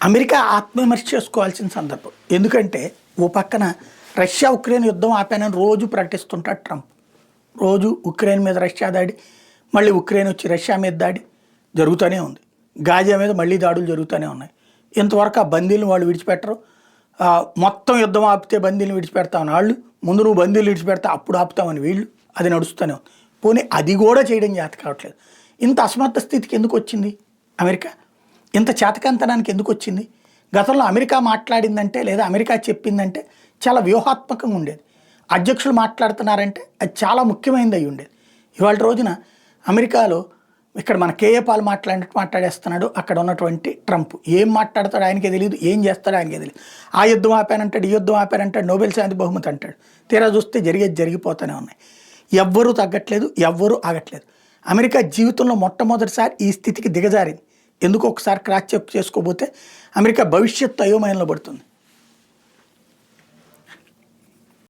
America ఆత్మవిమర్శ చేసుకోవాల్సిన సందర్భం. ఎందుకంటే ఓ పక్కన రష్యా ఉక్రెయిన్ యుద్ధం ఆపానని రోజు ప్రకటిస్తుంటాడు ట్రంప్. రోజు ఉక్రెయిన్ మీద రష్యా దాడి, మళ్ళీ ఉక్రెయిన్ వచ్చి రష్యా మీద దాడి జరుగుతూనే ఉంది. గాజా మీద మళ్ళీ దాడులు జరుగుతూనే ఉన్నాయి. ఇంతవరకు ఆ బందీలను వాళ్ళు విడిచిపెట్టరు. మొత్తం యుద్ధం ఆపితే బందీలను విడిచిపెడతామని వాళ్ళు, ముందు నువ్వు బందీలు విడిచిపెడతా అప్పుడు ఆపుతామని వీళ్ళు, అది నడుస్తూనే ఉంది. పోనీ అది కూడా చేయడం చేత కావట్లేదు. ఇంత అసమర్థ స్థితికి ఎందుకు వచ్చింది అమెరికా? ఇంత చేతకంతనానికి ఎందుకు వచ్చింది? గతంలో అమెరికా మాట్లాడిందంటే లేదా అమెరికా చెప్పిందంటే చాలా వ్యూహాత్మకంగా ఉండేది. అధ్యక్షులు మాట్లాడుతున్నారంటే అది చాలా ముఖ్యమైనది అయి ఉండేది. ఇవాళ రోజున అమెరికాలో ఇక్కడ మన కేఏ పాల్ మాట్లాడినట్టు మాట్లాడేస్తున్నాడు అక్కడ ఉన్నటువంటి ట్రంప్. ఏం మాట్లాడతాడు ఆయనకే తెలియదు, ఏం చేస్తాడో ఆయనకే తెలియదు. ఆ యుద్ధం ఆపానంటాడు, ఈ యుద్ధం ఆపానంటాడు, నోబెల్ శాంతి బహుమతి అంటాడు. తీరా చూస్తే జరిగిపోతూనే ఉన్నాయి. ఎవ్వరూ తగ్గట్లేదు, ఎవ్వరూ ఆగట్లేదు. అమెరికా జీవితంలో మొట్టమొదటిసారి ఈ స్థితికి దిగజారింది. ఎందుకు ఒకసారి క్రాస్ చెక్ చేసుకోబోతే అమెరికా భవిష్యత్తు అయోమయంలో పడుతుంది.